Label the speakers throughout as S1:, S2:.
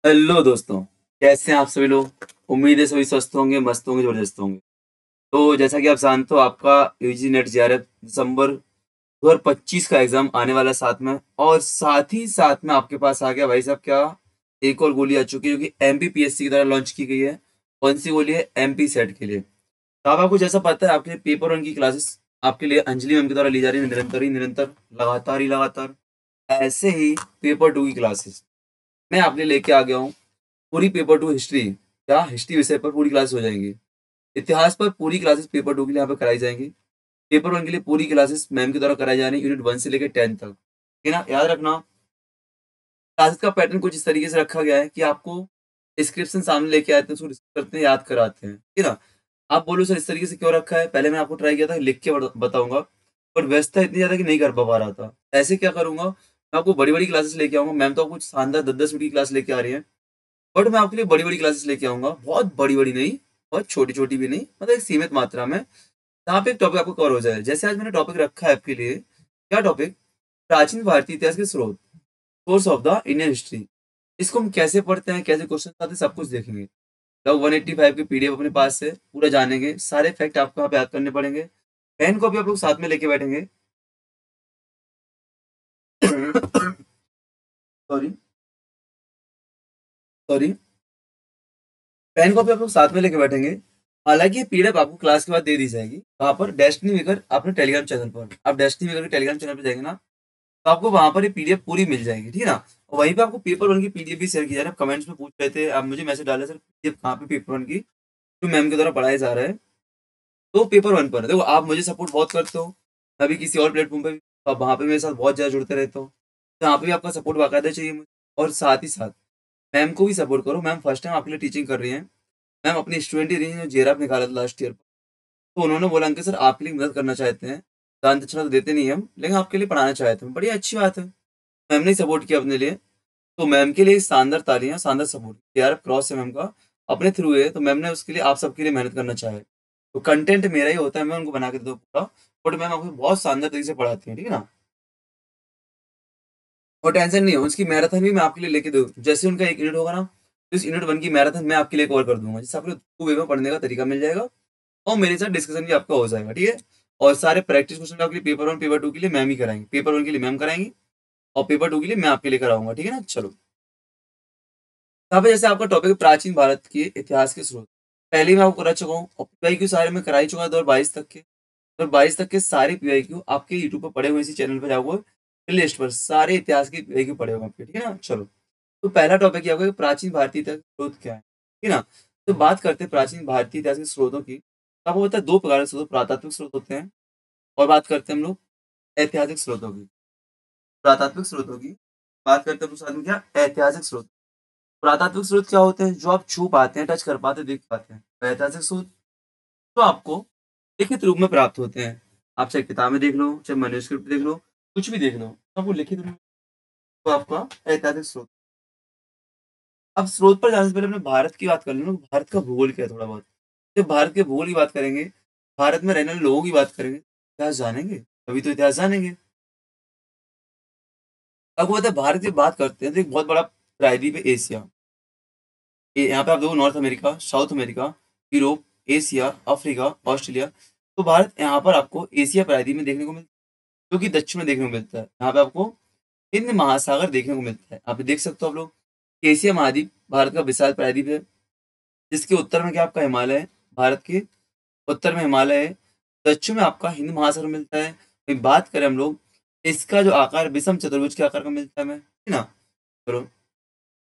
S1: Hello दोस्तों, कैसे हैं आप सभी लोग। उम्मीद है सभी स्वस्थ होंगे, मस्त होंगे, जबरदस्त होंगे। तो जैसा कि आप जानते हो, आपका यूजी नेट जेआरएफ दिसंबर 2025 का एग्जाम आने वाला है साथ में। और साथ ही साथ में आपके पास आ गया भाई साहब क्या, एक और गोली आ चुकी है जो कि एमपीपीएससी की तरह लॉन्च की गई है। कौन सी गोली है? एमपी सेट के लिए। तो अब आपको जैसा पता है, आपके लिए पेपर वन की क्लासेस आपके लिए अंजलि मैम की द्वारा ली जा रही है, निरंतर लगातार ही लगातार। ऐसे ही पेपर टू की क्लासेस मैं आपके लिए लेके आ गया हूँ। पूरी पेपर टू हिस्ट्री, क्या हिस्ट्री विषय पर पूरी क्लास हो जाएंगी। इतिहास पर पूरी क्लासेस पेपर टू के लिए यहाँ पे कराई जाएंगी। पेपर वन के लिए पूरी क्लासेस मैम के द्वारा कराई जा रही है, यूनिट 1 से लेकर 10 तक। ठीक है ना? याद रखना, क्लासेस का पैटर्न कुछ इस तरीके से रखा गया है कि आपको डिस्क्रिप्शन सामने लेके आते हैं, उसको डिस्कस करते हैं, याद कराते हैं। ठीक है ना? आप बोलो सर इस तरीके से क्यों रखा है, पहले मैं आपको ट्राई किया था लिख के बताऊंगा, पर व्यस्तता इतनी ज्यादा कि नहीं कर पा रहा था। ऐसे क्या करूंगा, मैं आपको बड़ी बड़ी क्लासेस लेके आऊंगा। मैम तो आपको शानदार 10-10 मिनट की क्लास लेके आ रही है, बट मैं आपके लिए बड़ी बड़ी क्लासेस लेके आऊंगा। बहुत बड़ी बड़ी नहीं, बहुत छोटी छोटी भी नहीं, मतलब एक सीमित मात्रा में, जहाँ पे एक टॉपिक आपको कवर हो जाए। जैसे आज मैंने टॉपिक रखा है आपके लिए, क्या टॉपिक? प्राचीन भारतीय इतिहास के स्रोत, source of the Indian history. इसको हम कैसे पढ़ते हैं, कैसे क्वेश्चन आते हैं, सब कुछ देखेंगे। लगभग 185 की पीडीएफ अपने पास है, पूरा जानेंगे। सारे फैक्ट आपको यहाँ पे याद करने पड़ेंगे। पेन को भी आप लोग साथ में लेके बैठेंगे। सॉरी, सॉरी, पेन कॉपी आप लोग साथ में लेके बैठेंगे। हालांकि ये पीडीएफ आपको क्लास के बाद दे दी जाएगी। वहां पर डेस्टिनी मेकर अपने टेलीग्राम चैनल पर, आप डेस्टिनी मेकर के टेलीग्राम चैनल पर जाएंगे ना, तो आपको वहां पर ये पीडीएफ पूरी मिल जाएगी। ठीक है ना? और वहीं पे आपको पेपर वन की पीडीएफ भी शेयर की जा रही है। कमेंट्स में पूछ रहे थे, आप मुझे मैसेज डाले सर पीडीएफ कहाँ पे पेपर वन की, जो मैम के द्वारा पढ़ाया जा रहा है। तो पेपर वन पर देखो, आप मुझे सपोर्ट बहुत करते हो, अभी किसी और प्लेटफॉर्म पे भी आप वहां पे मेरे साथ बहुत ज्यादा जुड़ते रहते हो, तो यहाँ पे भी आपका सपोर्ट बाकायदा चाहिए मुझे। और साथ ही साथ मैम को भी सपोर्ट करो। मैम फर्स्ट टाइम आपके लिए टीचिंग कर रही है। मैम अपनी स्टूडेंट ही रही है, जेआरएफ निकाला था लास्ट ईयर। तो उन्होंने बोला अंकित सर आपके लिए मदद करना चाहते हैं, दान दक्षिणा तो देते नहीं हम, लेकिन आपके लिए पढ़ाना चाहते हैं। बड़ी अच्छी बात है, मैम ने सपोर्ट किया अपने लिए। तो मैम के लिए शानदार तालियां, शानदार सपोर्ट। यार क्रॉस है मैम का, अपने थ्रू है, तो मैम ने उसके लिए आप सबके लिए मेहनत करना चाहे। तो कंटेंट मेरा ही होता है, मैं उनको बना के देता हूँ पूरा। बट मैम आपको बहुत शानदार तरीके से पढ़ाती है। ठीक है ना? और टेंशन नहीं हो, उसकी मैराथन भी मैं आपके लिए लेके दूँ। जैसे उनका एक यूनिट होगा ना, तो इस यूनिट 1 की मैराथन मैं आपके लिए कवर कर दूंगा, जिससे आपको 2 वे में पढ़ने का तरीका मिल जाएगा। और मेरे साथ डिस्कशन भी आपका हो जाएगा। ठीक है? और सारे प्रैक्टिस क्वेश्चन आपके लिए पेपर वन पेपर टू के लिए मैम ही कराएंगे। पेपर वन के लिए मैम कराएंगी, और पेपर टू के लिए मैं आपके लिए कराऊंगा। ठीक है ना? चलो, यहाँ पे जैसे आपका टॉपिक है प्राचीन भारत के इतिहास के स्रोत। पहले ही मैं आपको करा चुका हूँ, और पीवाईक्यू सारे में करा ही चुका है 2022 तक के। 2022 तक के सारे पीवाईक्यू आपके यूट्यूब पर पड़े हुए, इसी चैनल पर जाओगे लिस्ट पर सारे इतिहास के पीवाईक्यू पड़े हुए हैं आपके। ठीक है ना? चलो, तो पहला टॉपिक क्या होगा कि प्राचीन भारतीय इतिहास के स्रोत क्या है। ठीक है ना? तो बात करते हैं प्राचीन भारतीय इतिहास के स्रोतों की। तो आपको पता है 2 प्रकार के स्रोत, प्रातात्विक स्रोत होते हैं, और बात करते हैं हम लोग ऐतिहासिक स्रोतों की। प्रातात्विक स्रोतों की बात करते हैं, साथ में क्या, ऐतिहासिक स्रोत। पुरातात्विक स्रोत क्या होते हैं? जो आप छू पाते हैं, टच कर पाते हैं, देख पाते हैं। ऐतिहासिक स्रोत तो आपको लिखित रूप में प्राप्त होते हैं। आप चाहे किताबें देख लो, चाहे मैन्युस्क्रिप्ट देख लो, कुछ भी देख लो, तो आपको लिखित रूप में, तो आपका ऐतिहासिक स्रोत। अब स्रोत पर जाने से पहले अपने भारत की बात कर लो ना। भारत का भूगोल क्या है थोड़ा बहुत। जब भारत के भूगोल की बात करेंगे, भारत में रहने वाले लोगों की बात करेंगे, इतिहास जानेंगे, तभी तो इतिहास जानेंगे। अब वो है भारत की बात करते हैं तो एक बहुत बड़ा प्रायद्वीप है एशिया। यहाँ पे आप देखो, north America, south America, Europe, Asia, Africa, Australia. तो भारत यहाँ पर आपको एशिया प्रायद्वीप में देखने को मिलता है, जो कि दक्षिण में देखने को मिलता है। यहाँ पे आपको हिंद महासागर देखने को मिलता है। आप देख सकते हो आप लोग, एशिया महाद्वीप भारत का विशाल प्रायद्वीप है, जिसके उत्तर में क्या आपका हिमालय है। भारत के उत्तर में हिमालय है, दक्षिण में आपका हिंद महासागर मिलता है। वहीं बात करें हम लोग, इसका जो आकार विषम चतुर्भुज के आकार का मिलता है हमें। है ना? चलो,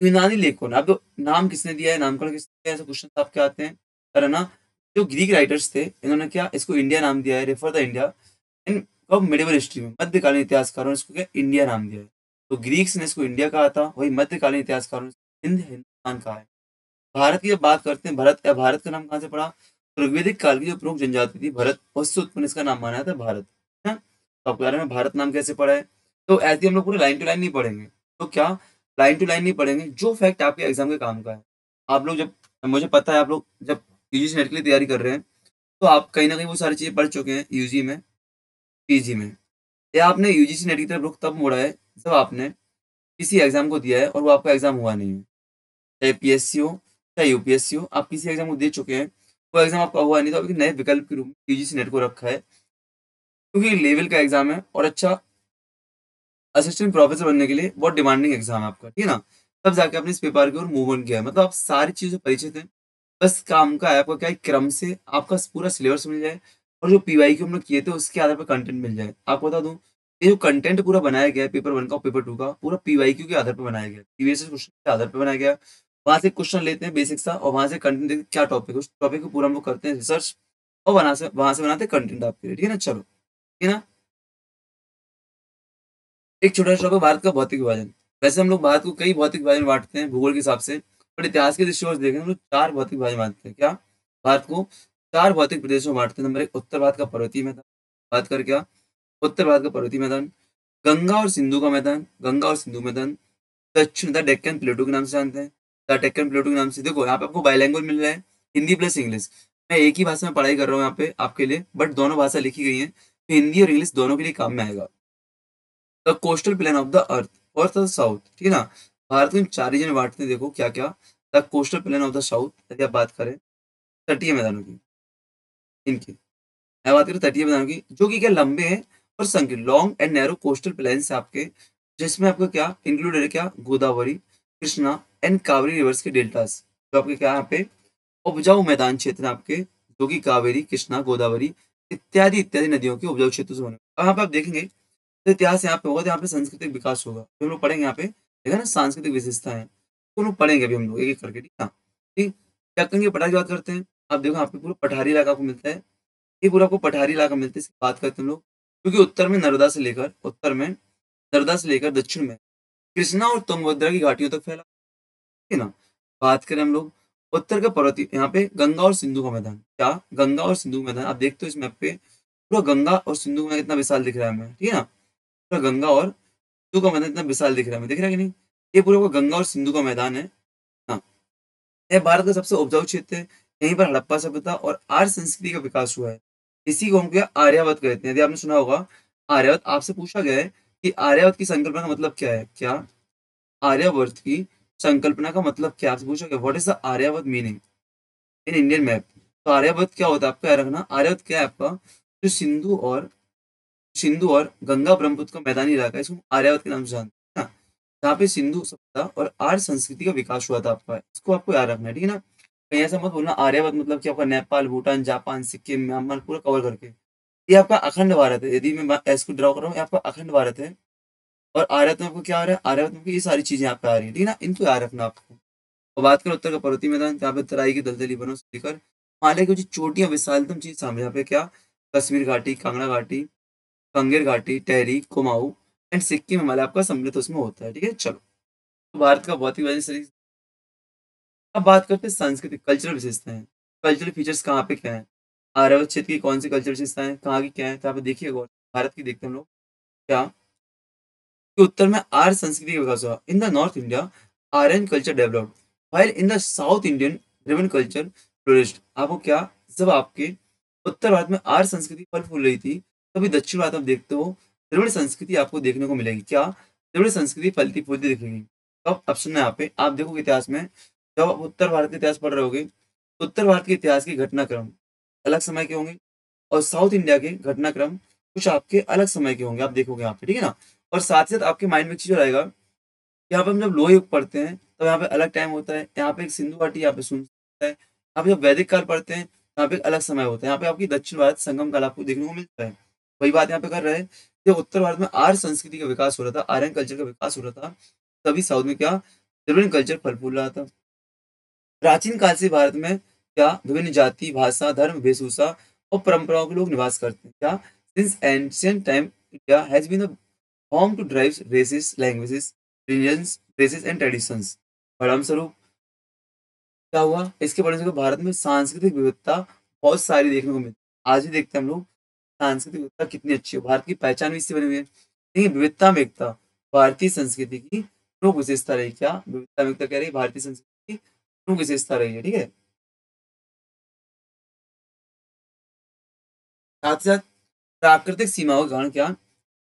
S1: यूनानी लेखकों ने, अब तो नाम किसने दिया है, नामकरण किसने दिया है, ऐसे क्वेश्चन आपके आते हैं। पर है ना, जो ग्रीक राइटर्स थे, इन्होंने क्या इसको इंडिया नाम दिया है, रेफर द इंडिया इन कब मिडिवल हिस्ट्री में। मध्यकालीन इतिहासकारों ने इसको क्या इंडिया नाम दिया है। तो ग्रीक्स ने इसको इंडिया कहा था, वही मध्यकालीन इतिहासकारों ने हिंद हिंदुस्तान कहा है। भारत की जब बात करते हैं, भरत, भारत का नाम कहाँ से पड़ा? तो ऋग्वेदिक काल की जो प्रमुख जनजाति थी भरत, उससे उत्पन्न इसका नाम माना था भारत। है ना? तो आपके बारे में भारत नाम कैसे पड़ा है? तो ऐसे हम लोग पूरे लाइन टू लाइन नहीं पढ़ेंगे। तो क्या, लाइन टू लाइन नहीं पढ़ेंगे, जो फैक्ट आपके एग्जाम के काम का है। आप लोग जब, मुझे पता है आप लोग जब यूजीसी नेट के लिए तैयारी कर रहे हैं, तो आप कहीं ना कहीं वो सारी चीजें पढ़ चुके हैं यूजी में, पीजी में। या आपने यूजीसी नेट की तरफ रुख तब मोड़ा है जब आपने किसी एग्जाम को दिया है और वो आपका एग्जाम हुआ नहीं है। चाहे पीएससी हो चाहे यूपीएससी हो, आप किसी एग्जाम को दे चुके हैं, वो एग्जाम आपका हुआ नहीं तो अभी नए विकल्प के रूप में यूजीसी नेट को रखा है, क्योंकि लेवल का एग्जाम है और अच्छा असिस्टेंट प्रोफेसर बनने के लिए बहुत डिमांडिंग एग्जाम है आपका, ठीक है ना। तब जाके आपने इस पेपर की ओर मूव ऑन किया है, मतलब आप सारी चीज़ों से परिचित हैं। बस काम का है आपका क्या है, क्रम से आपका पूरा सिलेबस मिल जाए और जो पीवाईक्यू हम लोग किए थे उसके आधार पर कंटेंट मिल जाए। आपको बता दूं, ये जो कंटेंट पूरा बनाया गया है पेपर 1 का और पेपर 2 का, पूरा पीवाईक्यू के आधार पर बनाया गया है, प्रीवियस क्वेश्चन के आधार पर बनाया गया है। वहां से क्वेश्चन लेते हैं बेसिक सा और वहां से कंटेंट देखते हैं क्या टॉपिक है, उस टॉपिक को पूरा हम लोग करते हैं रिसर्च और वहां से बनाते हैं कंटेंट आपके लिए, ठीक है ना। चलो, ठीक है ना। एक छोटा सा टॉपिक भारत का भौतिक विभाजन। वैसे हम लोग भारत को कई भौतिक विभाजन में बांटते हैं भूगोल के हिसाब से, पर इतिहास के दृष्टिकोण से देखें तो हम लोग 4 भौतिक विभाजन बांटते हैं। क्या? भारत को 4 भौतिक प्रदेशों में बांटते हैं। नंबर 1 उत्तर भारत का पर्वतीय मैदान, बात कर क्या, उत्तर भारत का पर्वतीय मैदान, गंगा और सिंधु का मैदान, गंगा और सिंधु मैदान, दक्षिण द डेक्कन प्लेटू के नाम से जानते हैं, द डेक्कन प्लेटू के नाम से। देखो यहाँ पे आपको बाइलैंग्वेज मिल रहा है, हिंदी प्लस इंग्लिश। मैं एक ही भाषा में पढ़ाई कर रहा हूँ यहाँ पे आपके लिए, बट दोनों भाषा लिखी गई है, तो हिंदी और इंग्लिश दोनों के लिए काम में आएगा। The coastal plain of the earth, earth of south, ठीक है ना। भारत को इन 4 रीजन में बांटते हैं, देखो क्या क्या। The coastal plain of the south, यदि आप बात करें तटीय मैदानों की, इनकी मैं बात करें तटीय मैदानों की, जो कि क्या लंबे हैं और संकीर्ण, long and narrow coastal planes है आपके, जिसमें आपको क्या इंक्लूडेड है, क्या गोदावरी, कृष्णा एंड कावेरी रिवर्स के डेल्टास, जो आपके क्या यहाँ पे उपजाऊ मैदान क्षेत्र हैं आपके, जो कि कावेरी, कृष्णा, गोदावरी इत्यादि इत्यादि नदियों के उपजाऊ क्षेत्र से बने। अब यहाँ पे आप देखेंगे तो इतिहास यहाँ पे होगा, तो यहाँ पे सांस्कृतिक विकास होगा, तो हम लोग पढ़ेंगे यहाँ पे, देखा ना सांस्कृतिक विशेषताएं, तो हम लोग पढ़ेंगे अभी हम लोग एक एक करके, ठीक है ना। ठीक, क्या करेंगे, पठारी की बात करते हैं। आप देखो यहाँ पे पूरा पठारी इलाका आपको मिलता है, ये पूरा आपको पठारी इलाका मिलता है, इसकी बात करते हैं हम लोग, क्योंकि उत्तर से लेकर दक्षिण में कृष्णा और तुंगभद्रा की घाटियों तक फैला, ठीक है ना। बात करें हम लोग उत्तर का पर्वतीय, यहाँ पे गंगा और सिंधु का मैदान, क्या गंगा और सिंधु का मैदान, आप देखते हो इस मैप पे पूरा गंगा और सिंधु का मैदान कितना विशाल दिख रहा है हमें, ठीक है ना। पूरा गंगा और सिंधु का मैदान इतना विशाल दिख रहा है हमें, दिख रहा है कि नहीं। ये पूरा वो गंगा और सिंधु का मैदान है। हाँ, यह भारत का सबसे उपजाऊ क्षेत्र है। यहीं पर हड़प्पा सभ्यता और आर्य संस्कृति का विकास हुआ है। इसी को हम क्या आर्यावत कहते हैं, यदि आपने सुना होगा आर्यावत, आपसे पूछा गया है कि आर्यावत की संकल्पना का मतलब क्या है, क्या आर्यावर्त की संकल्पना का मतलब क्या, आपसे पूछा गया what is the Aryavart meaning in Indian map. तो आर्यावत क्या होता है आपका याद रखना, आर्यावत क्या है आपका, जो सिंधु और गंगा ब्रह्मपुत्र का मैदानी इलाका है, इसको हम आर्यावत के नाम से जानते हैं ना। जहाँ पे सिंधु सभ्यता और आर्य संस्कृति का विकास हुआ था आपका, इसको आपको याद रखना है, ठीक है ना। कहीं ऐसा मत बोलना आर्यावत मतलब कि आपका नेपाल, भूटान, जापान, सिक्किम, म्यांमार पूरा कवर करके। ये आपका अखंड भारत है, यदि मैं इसको ड्रॉ कर रहा हूँ, ये आपका अखंड भारत है। और आर्यावत में आपको क्या आ रहा है, आर्यावत में ये सारी चीजें यहाँ पे आ रही है, ठीक है ना, इनको याद रखना आपको। और बात करें उत्तर का पर्वतीय मैदान, जहाँ पे तराई की दलदली वनों से लेकर हिमालय की जो चोटियां विशालतम चीज सामने, यहाँ पे क्या कश्मीर घाटी, कांगड़ा घाटी, कंगेर घाटी, टेहरी, कुमाऊं एंड सिक्किम हिमालय आपका सम्मिलित उसमें होता है, ठीक है। चलो, तो भारत का भौतिक वजह सीरीज। अब बात करते हैं सांस्कृतिक कल्चरल विशेषताएं, कल्चरल फीचर्स कहाँ पे क्या है, आर्यावत क्षेत्र की कौन सी कल्चरल विशेषताएं, कहाँ की क्या है, तो यहाँ पे देखिए गौर, भारत की देखते हैं हम लोग, क्या कि उत्तर में आर्य संस्कृति का विकास हुआ, in the north India Aryan culture developed, while in the south Indian Dravidian culture flourished. आपको क्या, जब आपके उत्तर भारत में आर्य संस्कृति फल फूल रही थी, तभी दक्षिण भारत में देखते हो द्रविड़ संस्कृति आपको देखने को मिलेगी, क्या द्रविड़ संस्कृति फलती फूलती दिखेगी। तो अब ऑप्शन है यहाँ पे, आप देखोगे इतिहास में, जब आप उत्तर भारत का इतिहास पढ़ रहे होगे, तो उत्तर भारत के इतिहास के घटनाक्रम अलग समय के होंगे और साउथ इंडिया के घटनाक्रम कुछ आपके अलग समय के होंगे, आप देखोगे यहाँ पे, ठीक है ना। और साथ ही साथ आपके माइंड में एक चीज और आएगा, यहाँ पे हम जब लोह युग पढ़ते हैं तो यहाँ पे अलग टाइम होता है, यहाँ पे एक सिंधु घाटी यहाँ पे सुन होता है, यहाँ पे जब वैदिक काल पढ़ते हैं यहाँ पे एक अलग समय होता है, यहाँ पे आपकी दक्षिण भारत संगम काल आपको देखने को मिलता है। वही बात यहाँ पे कर रहे हैं, जब उत्तर भारत में आर्य संस्कृति का विकास हो रहा था, आर्यन कल्चर का विकास हो रहा था, तभी साउथ में क्या द्रविड़ कल्चर फल फूल रहा था। प्राचीन काल से भारत में क्या विभिन्न जाति, भाषा, धर्म, वेशभूषा और परंपराओं के लोग निवास करते हैं, क्या since ancient time India has been the home to diverse races, languages, religions, dresses and traditions. परिणाम स्वरूप क्या हुआ, इसके परिणाम स्वरूप भारत में सांस्कृतिक विविधता बहुत सारी देखने को मिलती है। आज भी देखते हैं हम लोग सांस्कृतिक विविधता कितनी अच्छी है, भारत की पहचान भी इससे बनी हुई है, लेकिन विविधता में एकता भारतीय संस्कृति की प्रमुख विशेषता रही, क्या विविधता में एकता कह रही है भारतीय संस्कृति की प्रमुख विशेषता रही है, ठीक है। साथ ही साथ प्राकृतिक सीमाओं के कारण क्या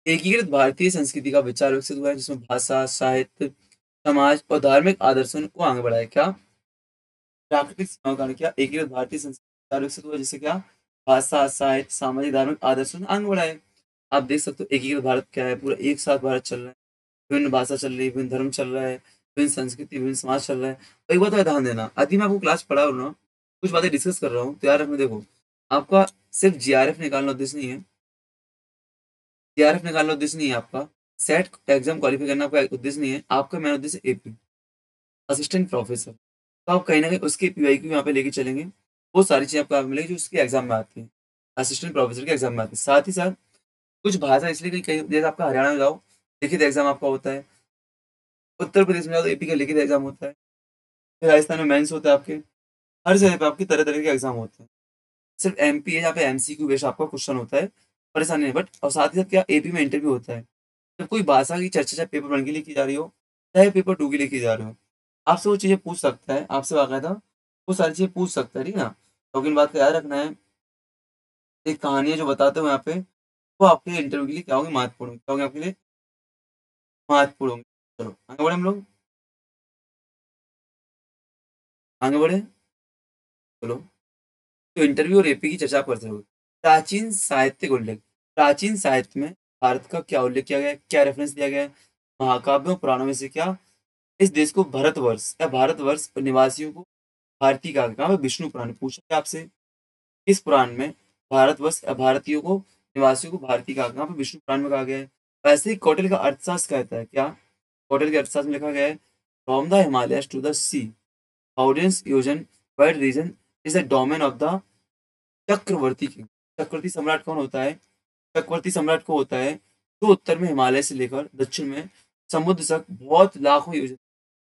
S1: एकीकृत भारतीय संस्कृति का विचार विकसित हुआ है, जिसमें भाषा, साहित्य, समाज और धार्मिक आदर्शों को आगे बढ़ाया। क्या? प्राकृतिक सीमाओं का कारण क्या? एकीकृत भारतीय संस्कृति विकसित हुआ, जिससे क्या? भाषा, साहित्य, सामाजिक, धार्मिक आदर्शों ने आगे बढ़ाए। आप देख सकते हो एकीकृत भारत क्या है, पूरा एक साथ भारत चल रहा है, विभिन्न भाषा चल रही है, विभिन्न धर्म चल रहा है, विभिन्न संस्कृति, विभिन्न समाज चल रहा है। तो एक बात का ध्यान देना, अभी मैं आपको क्लास पढ़ा रहा हूँ ना, कुछ बातें डिस्कस कर रहा हूँ, तो यार रखना, देखो आपका सिर्फ जीआरएफ निकालना उद्देश्य नहीं है, जीआरएफ निकालना उद्देश्य नहीं है आपका, सेट एग्जाम क्वालिफाई करना आपका उद्देश्य नहीं है, आपका मेन उद्देश्य एपी, असिस्टेंट प्रोफेसर। तो आप कहीं ना कहीं उसके पीवाईक्यू यहाँ पे लेके चलेंगे, वो सारी चीजें आपको मिलेगी जो उसके एग्जाम में आती है, असिस्टेंट प्रोफेसर के एग्जाम में आती है। साथ ही साथ कुछ भाषा इसलिए कहीं कहीं, जैसे आपका हरियाणा में जाओ लिखित एग्जाम आपका होता है, उत्तर प्रदेश में जाओ तो एपी का लिखित एग्जाम होता है, फिर राजस्थान में मेंस होता है आपके, हर जगह पे आपकी तरह तरह के एग्जाम होते हैं। सिर्फ एमपी है जहाँ पे एमसीक्यू बेस्ड आपका क्वेश्चन होता है, परेशानी नहीं। बट और साथ ही साथ क्या, एपी में इंटरव्यू होता है। जब कोई भाषा की चर्चा चाहे पेपर 1 के लिए की जा रही हो, चाहे पेपर 2 के लिए की जा रही हो, आपसे वो चीजें पूछ सकता है, आपसे बाकायदा वो सारी चीजें पूछ सकता है, ठीक है ना। तो इन बात का याद रखना है, एक कहानियां जो बताते हो यहाँ पे, वो आपके इंटरव्यू के लिए क्या होंगे, महत्वपूर्ण होंगे। क्या होंगे आपके लिए? महत्वपूर्ण होंगे। चलो आगे बढ़े हम लोग, आगे बढ़े। चलो, तो इंटरव्यू और एपी की चर्चा आप करते रहोगे। प्राचीन साहित्य का उल्लेख, प्राचीन साहित्य में भारत का क्या उल्लेख किया गया है, क्या रेफरेंस दिया गया है? महाकाव्यों पुराणों में से क्या इस देश को भारतवर्ष या भारतवर्ष और निवासियों को भारतीय कहा गया? कहाँ पे? विष्णु पुराण में पूछा गया आपसे, इस पुराण में भारतवर्ष या भारतीयों को, निवासियों को भारतीय कहा गया? कहाँ पे? विष्णु पुराण में कहा गया है। वैसे ही कौटिल्य का अर्थशास्त्र कहता है, क्या कौटिल्य के अर्थशास्त्र में लिखा गया है, from the Himalayas to the sea, audience यूजन wide region is the domain of the Chakravarti king. चक्रवर्ती सम्राट कौन होता है? चक्रवर्ती सम्राट को होता है जो उत्तर में हिमालय से लेकर दक्षिण में समुद्र तक बहुत लाखों योजन,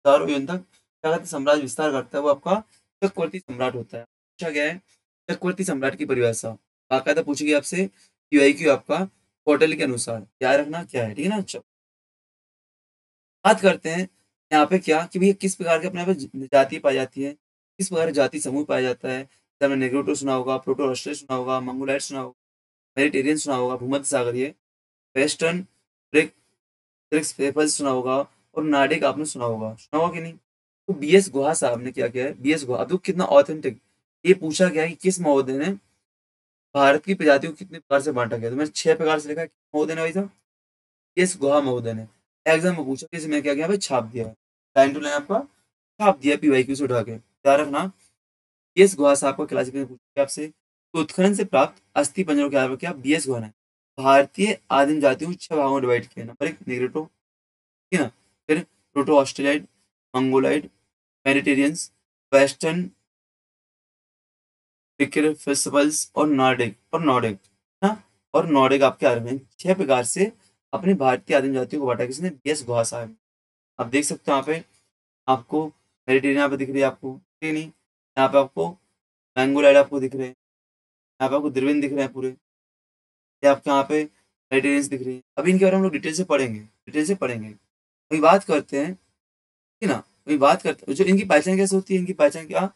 S1: हजारों योजन तक क्या कहते हैं, साम्राज्य विस्तार करता है, वो आपका चक्रवर्ती सम्राट होता है। पूछा गया है चक्रवर्ती सम्राट की परिभाषा, बाकायदा पूछेगी आपसे क्यू आपका पोर्टल के अनुसार, याद रखना क्या है, ठीक है ना। अच्छा, बात करते हैं यहाँ पे क्या कि भैया किस प्रकार के अपने यहाँ पे जाति पाई जाती है, किस प्रकार का जाति समूह पाया जाता है। जैसे हमने नेग्रोटो सुना होगा, प्रोटो ऑस्ट्रेट सुना होगा, मंगोलाइट सुना होगा, मेडिटेरियन सुना होगा, भूमध्य सागरीय, वेस्टर्न ब्रिक ब्रिक्स पेपर्स सुना होगा, और नार्डिक आपने सुना होगा कि नहीं। तो बीएस गुहा साहब ने क्या किया है, बीएस गुहा, अब देखो कितना ऑथेंटिक, ये पूछा गया है कि किस महोदय ने भारत की प्रजातियों को कितने प्रकार से बांटा गया, तो मैंने 6 प्रकार से लिखा है, महोदय ने भाई साहब, बीएस गुहा महोदय ने। एग्जाम में पूछा, किसी में क्या किया भाई, छाप दिया है, लाइन टू लाइन आपका छाप दिया पीवाईक्यू से उठा के, याद रखना। बीएस गुहा साहब का क्लासिफिकेशन पूछा आपसे, तो उत्खनन से प्राप्त अस्थि पंजरों के आधार पर क्या बीएस गुहा ने भारतीय आदिम जातियों को 6 भागों में डिवाइड किया। नंबर 1 निग्रोटो, ठीक है ना, फिर proto Australoid, Mongoloid, Mediterraneans, western festivals और नॉर्डिक ना, और नॉर्डिक आपके आ रहे हैं। 6 प्रकार से अपनी भारतीय आदिम जातियों को बांटा किसने, बीएस गुहा साहब। आप देख सकते हो यहाँ पे आपको मेडिटेरियन यहाँ पे दिख रही है आपको, ठीक है नहीं, यहाँ पे आपको मैंगोलाइड आपको दिख रहे हैं, यहाँ पे आपको द्रविड़ दिख रहे हैं पूरे, ये आपके यहाँ पे मेडिटेरियंस दिख रही है। अभी इनके बारे में हम लोग डिटेल से पढ़ेंगे, डिटेल से पढ़ेंगे। अभी बात करते हैं, ठीक है ना, अभी बात करते हैं जो इनकी पहचान कैसे होती है, इनकी पहचान क्या,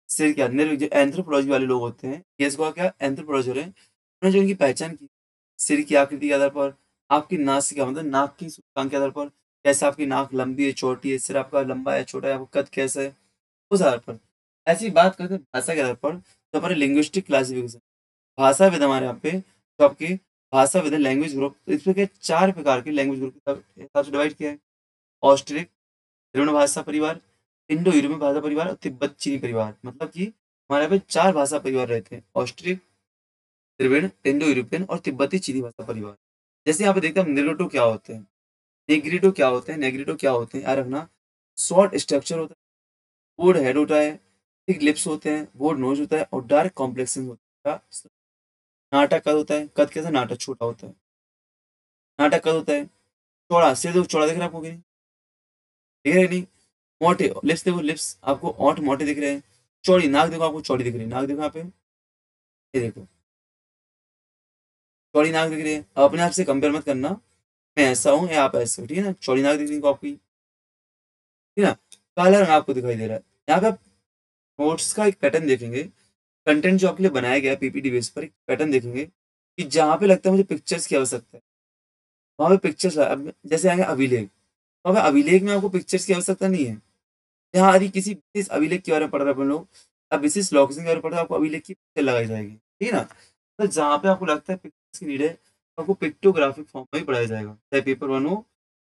S1: सिर क्या, जो एंथ्रोपोलॉजी वाले लोग होते हैं, ये इसको क्या एंथ्रोपोलॉजी रहे हैं, उन्होंने जो इनकी पहचान की, सिर की आकृति के आधार पर, आपकी नासिका मतलब नाक की सूजन के आधार पर, कैसे आपकी नाक लंबी है छोटी है, सिर आपका लंबा है छोटा है, आपका कद कैसा है, उस आधार पर। ऐसी बात करते हैं भाषा के आधार पर, तो हमारे लिंग्विस्टिक क्लासिफिकेशन, भाषा विद हमारे यहाँ पे, तो आपकी भाषा विद लैंग्वेज ग्रुप, तो इसमें क्या 4 प्रकार के लैंग्वेज ग्रुप के हिसाब से डिवाइड किया है। ऑस्ट्रिक, द्रविड़ भाषा परिवार, इंडो यूरोपीय भाषा परिवार और तिब्बत चीनी परिवार, मतलब कि हमारे यहाँ पे 4 भाषा परिवार रहते हैं, ऑस्ट्रिक, द्रविड़, इंडो यूरोपियन और तिब्बती चीनी भाषा परिवार। जैसे यहाँ पे देखते हैं निग्रोटो क्या होते हैं, नेग्रिटो क्या होते हैं, नेग्रिटो क्या होते हैं, याद रखना। शॉर्ट स्ट्रक्चर होता है, बोर्ड हेड होता है, थिक लिप्स होते हैं, बोर्ड नोज होता है और डार्क कॉम्प्लेक्शन होता है। नाटक कद होता है, कद कैसा, नाटक छोटा होता है, नाटक कद होता है चौड़ा, सिर देखो चौड़ा दिख रहा है आपको कि नहीं, दिख रहा है नहीं। मोटे लिप्स देखो, लिप्स आपको ओंठ मोटे दिख रहे हैं, चौड़ी नाक देखो आपको चौड़ी दिख रही है, नाक देखो यहाँ पे, ये देखो चौड़ी नाक दिख रही है। अब अपने आप से कंपेयर मत करना, मैं ऐसा हूँ या आप ऐसे हो, ठीक है ना, चौड़ी नाक दिख रही है आपकी, ठीक है ना। काला रंग आपको दिखाई दे रहा है। यहाँ पे आप नोट्स का एक पैटर्न देखेंगे, कंटेंट जो आपके लिए बनाया गया है पीपीटी बेस पर, एक पैटर्न देखेंगे कि जहाँ पे लगता है मुझे पिक्चर्स की आवश्यकता है, वहाँ पे पिक्चर्स, अब जैसे आएंगे अभिलेख, अब अभिलेख में आपको पिक्चर्स की आवश्यकता नहीं है। यहाँ यदि किसी विशेष अभिलेख के बारे में पढ़ रहे हैं अपन लोग, अब विशेष लोकेशन के बारे में पढ़ रहे हैं, आपको अभिलेख की पिक्चर लगाई जाएगी, ठीक है ना। तो जहाँ पे आपको लगता है पिक्चर्स की नीड है, तो आपको पिक्टोग्राफिक फॉर्म में ही पढ़ाया जाएगा, चाहे पेपर 1 हो,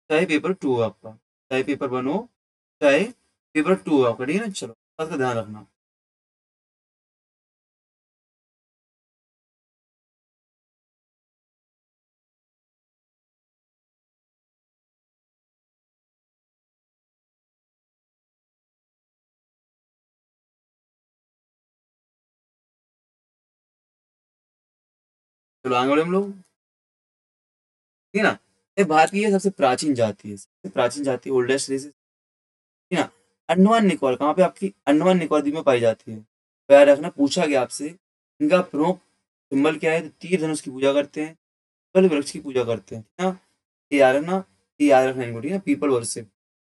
S1: चाहे पेपर 2 हो आपका, चाहे पेपर 1 हो, चाहे पेपर 2 हो आपका, ठीक है ना। चलो बात का ध्यान रखना। चलो आगे बढ़े हम लोग, ठीक है ना। ये भारत की ये सबसे प्राचीन जाति है, सबसे प्राचीन जाति, ओल्डेस्ट रेस, ठीक है ना। अंडमान निकोबार, कहाँ पे आपकी अंडमान निकोबार द्वीप में पाई जाती है। तो याद रखना, पूछा गया आपसे इनका प्रमुख सिंबल क्या है, तो तीर धनुष की पूजा करते हैं, कल वृक्ष की पूजा करते हैं, ठीक है ना। ये याद रखना, ये याद रखना इनको, ठीक है। पीपल वर्शिप,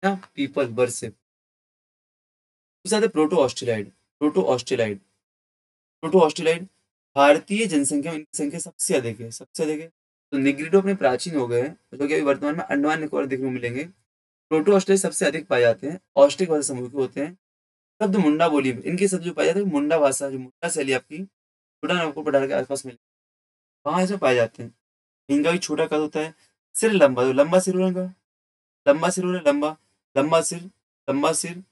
S1: ना पीपल वर्शिप। दूसरा है proto Australoid, proto Australoid, proto Australoid भारतीय जनसंख्या में इनकी संख्या सबसे अधिक है, सबसे अधिक है। तो निग्रिडो अपने प्राचीन हो गए हैं, जो कि अभी वर्तमान में अंडमान निकोबार देखने को मिलेंगे। प्रोटो ऑस्ट्रेलिया सबसे अधिक पाए जाते हैं, ऑस्ट्रिक भाषा समूह के होते हैं। शब्द मुंडा बोली में इनके शब्द जो पाए जाते हैं, मुंडा भाषा, जो मुंडा शैली आपकी छोटा नागपुर पठार के आसपास मिले, वहां इसमें पाए जाते हैं। इनका भी छोटा कद होता है, सिर लंबा, जो लंबा सिर हो इनका, लंबा सिर हो रहा है, लंबा, लंबा सिर, लंबा सिर,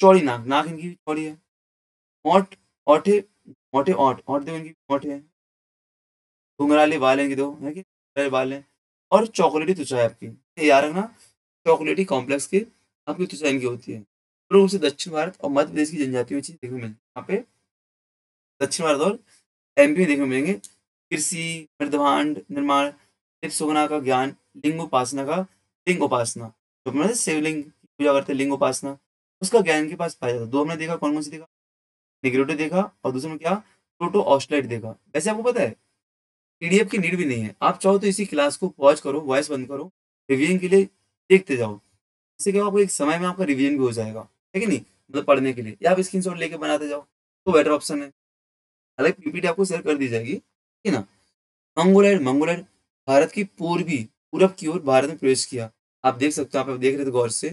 S1: चौड़ी नाक, नाक इनकी भी चौड़ी है। ओंठ, ओठे, मोटे ओंठ, ओंठ देखो इनकी मोटे हैं। घुंघराले बाल हैं इनके दो, है कि घुंघराले बाल हैं। और चॉकलेटी त्वचा है आपकी, ये याद रखना, चॉकलेटी कॉम्प्लेक्स की आपकी त्वचा इनकी होती है। पूर्ण रूप से दक्षिण भारत और मध्य प्रदेश की जनजातियों में चीज देखने को मिलती है। यहाँ पे दक्षिण भारत और एमपी में देखने को मिलेंगे। कृषि, मृदभांड निर्माण, लिप सुगना का ज्ञान, लिंग उपासना का, लिंग उपासना, तो अपने शिवलिंग की पूजा करते हैं, लिंग उपासना, उसका ज्ञान इनके पास पाया जाता है। दो हमने देखा, कौन कौन सी देखा, निग्रोटो देखा, और दूसरे में क्या, प्रोटो ऑस्ट्रेलाइट देखा। वैसे आपको पता है पीडीएफ की नीड भी नहीं है, आप चाहो तो इसी क्लास को पॉज करो, वॉइस बंद करो, रिवीजन के लिए देखते जाओ। इससे क्या होगा, आपको एक समय में आपका रिवीजन भी हो जाएगा, है कि नहीं, मतलब पढ़ने के लिए, या आप स्क्रीनशॉट लेके बनाते जाओ तो बेटर ऑप्शन है। हालांकि पीपीटी आपको शेयर कर दी जाएगी, ठीक है ना। मंगोलैंड, मंगोलैंड भारत की पूर्वी, पूरब की ओर भारत में प्रवेश किया। आप देख सकते हो, आप देख रहे थे गौर से,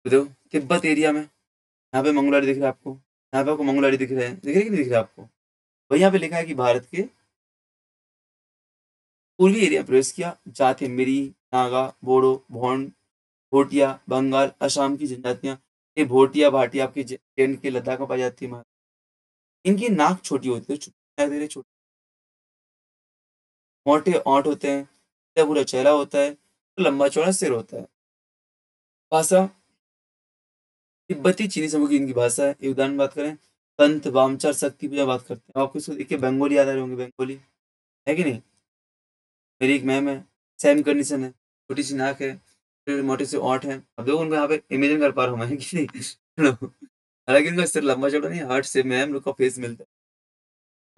S1: तो देखो तिब्बत एरिया में, यहाँ पे मंगोलैंड दिख रहा है आपको, यहाँ पे आपको मंगोलैंड दिख रहे हैं, दिख रहे कि नहीं दिख रहा है आपको। वही यहाँ पे लिखा है कि भारत के पूर्वी एरिया में प्रवेश किया। जाति मेरी, नागा, बोडो, भोंड, भोटिया, बंगाल, असम की जनजातियां। ये भोटिया भाटिया आपकी एंड के लद्दाख में पाई जाती है। इनकी नाक छोटी होती है, छोटी, मोटे ओंठ होते हैं, पूरा चेहरा होता है, लंबा चौड़ा सिर होता है। भाषा तिब्बती चीनी समूह की इनकी भाषा है। एक उदाहरण बात करें, तंत्र वामचार शक्ति पूजा बात करते हैं, आपको इसको देख के बंगाली याद आ रहे होंगे, बंगाली, है कि नहीं। मेरी एक मैम है, सेम कंडीशन है, छोटी सी नाक है, फिर मोटे से ओंठ है। अब देखो उनको यहाँ पे इमेजिन कर पा रहा हूँ मैं कि नहीं। हालांकि उनका सिर लंबा चौड़ा नहीं, हार्ट से में हम लोग का फेस मिलता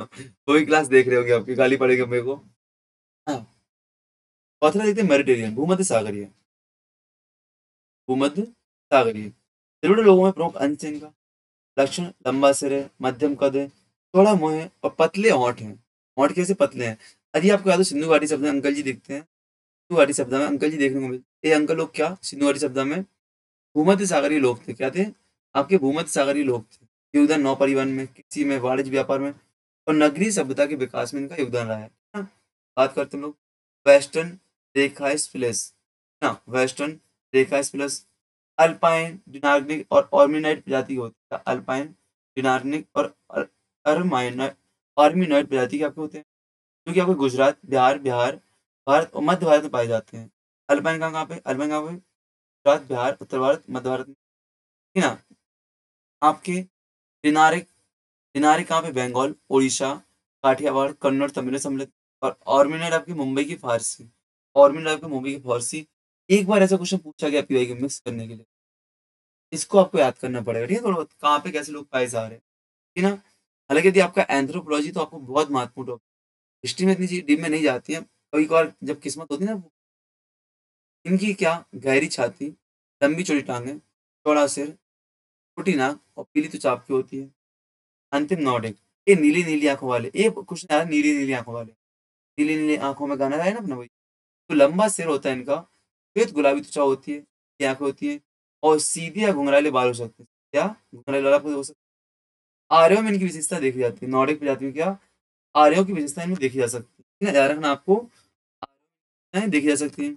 S1: है। वही क्लास देख रहे होगे, आपकी गाली पड़ेगी मेरे को। हाँ, चौथा देखते हैं मेडिटेरियन, भूमध्य सागरीय, भूमध्य सागरीय। त्रिपुरा लोगों में प्रमुख अंश है इनका, लक्षण लंबा सिर है, मध्यम कद है, थोड़ा मुंह है और पतले होंठ हैं। होंठ कैसे पतले हैं, यदि आपको याद हो सिंधु घाटी शब्द में अंकल जी दिखते हैं, सिंधु घाटी शब्द में अंकल जी देखने को मिलते, ये अंकल लोग क्या सिंधु घाटी शब्द में भूमध्य सागरीय लोग थे, क्या थे, आपके भूमध्य सागरीय लोग थे। योगदान नौ परिवहन में, कृषि में, वाणिज्य व्यापार में और नगरीय सभ्यता के विकास में इनका योगदान रहा है ना। बात करते हैं हम लोग वेस्टर्न रेखाइस प्लेस, ना वेस्टर्न रेखाइस प्लस, अल्पाइन डिनार्निक और ऑर्मिनाइट प्रजाति होती है। अल्पाइन डिनार्निक और अर्माइनाइट, आर्मिनॉइड प्रजाति के आपके होते हैं, जो कि आपको गुजरात, बिहार भारत और मध्य भारत में पाए जाते हैं। अल्पाइन कहाँ पे, अल्पाइन कहाँ पे, गुजरात, बिहार, उत्तर भारत, मध्य भारत में, ठीक है ना। आपके डिनारिक, डिनारिक कहाँ पे, बंगाल, उड़ीसा, काठियावाड़, कन्नौर, तमिल सम्मिलित। और ऑर्मिनॉइड आपकी मुंबई की फारसी, ऑर्मिनॉइड आपकी मुंबई की फारसी। एक बार ऐसा क्वेश्चन पूछा गया पीवाई के मिक्स करने के लिए, इसको आपको याद करना पड़ेगा, ठीक है, थोड़ा बहुत कहाँ पे कैसे लोग पाए जा रहे हैं, ठीक है ना। हालांकि यदि आपका एंथ्रोपोलॉजी तो आपको बहुत महत्वपूर्ण टॉपिक, हिस्ट्री में इतनी चीज डीप में नहीं जाती है, कभी कभार जब किस्मत होती है ना। इनकी क्या, गहरी छाती, लंबी चौड़ी टांगे, चौड़ा सिर, छोटी नाक और पीली त्वचा आपकी होती है। अंतिम नॉर्डिक, ये नीली नीली आंखों वाले, ये कुछ यार नीली नीली आंखों वाले, नीली नीली आंखों में गाना गाया ना अपना, वही। तो लंबा सिर होता है इनका, श्वेत गुलाबी त्वचा होती है, ये आँखें होती हैं और सीधे या घुंघराले बाल हो सकते हैं। क्या? घुंघराले बाल आपको हो सकते हैं। आर्यों में इनकी विशेषता देखी जाती है। नॉर्डिक प्रजाति में क्या आर्यों की विशेषता इनमें देखी जा सकती है। ठीक है? ध्यान रखना आपको आर्यों देखी जा सकती है।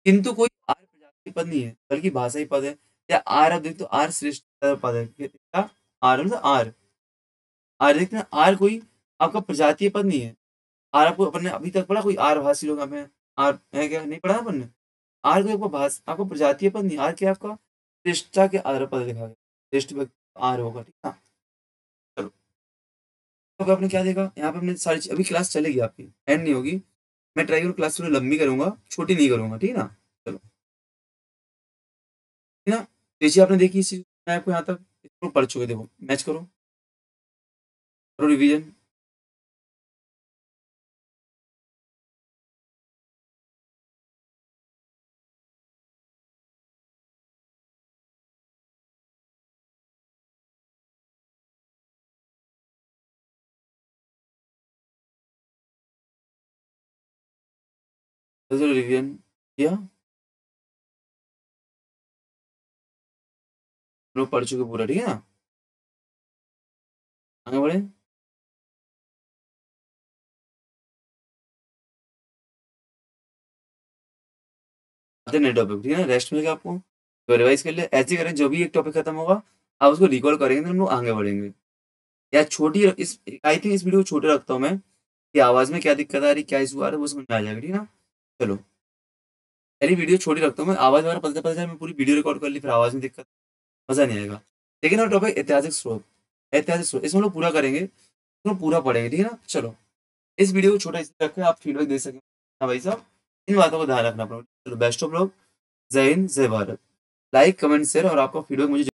S1: किंतु कोई आर्य प्रजाति पद नहीं है, बल्कि भाषाई पद है। या आर्य आप देखते हो आर्य श्रेष्ठ पद है। क्या? आर्य मतलब आर्य। आर्य देखते हैं आर्य कोई आपका प्रजातीय पद नहीं है। आर्य आपको अपन ने अभी तक पढ़ा कोई आर्य भाषी लोग हमें आर्य है क्या? नहीं पढ़ा अपन ने? आर्य कोई आपको प्रजातीय पद नहीं, आर्य क्या है आपका श्रेष्ठता के आर्य पद लिखा गया। श्रेष्ठ व्यक्ति आर्य होगा, ठीक है? चलो, तो आपने क्या देखा यहाँ पे हमने सारी अभी क्लास चलेगी आपकी, एंड नहीं होगी। मैं ट्राई करूँ क्लास थोड़ी लंबी करूंगा, छोटी नहीं करूंगा, ठीक है ना? चलो, ठीक है ना? तो ये चीज आपने देखी, इसी मैं आपको यहाँ तक इसको पढ़ चुके, देखो मैच करो, करो रिवीजन। चलो रिवीजन किया, लोग पढ़ चुके पूरा, ठीक है ना? आगे बढ़े। आते नए टॉपिक, ठीक है ना? रेस्ट मिलेगा आपको, तो रिवाइज कर ले, ऐसे करें जो भी एक टॉपिक खत्म होगा आप उसको रिकॉल करेंगे तो हम लोग आगे बढ़ेंगे। या छोटी इस आई थिंक इस वीडियो को छोटे रखता हूँ मैं, कि आवाज में क्या दिक्कत आ रही, क्या इशू आ रहा है, वो समझ में आ जाएगा, ठीक है ना? चलो, पहली वीडियो छोटी रखता हूँ मैं, आवाज वगैरह पता चला मैं पूरी वीडियो रिकॉर्ड कर ली फिर आवाज में दिक्कत, मजा नहीं आएगा। लेकिन और टॉपिक ऐतिहासिक स्रोत, ऐतिहासिक स्रोत इसमें हम लोग पूरा करेंगे, इसमें पूरा पढ़ेंगे, ठीक है ना? चलो, इस वीडियो को छोटा इसलिए रखें आप फीडबैक दे सकें, हाँ भाई साहब, इन बातों को ध्यान रखना पड़ेगा। चलो, बेस्ट ऑफ लक, जय हिंद, जय भारत। लाइक, कमेंट, शेयर और आपका फीडबैक मुझे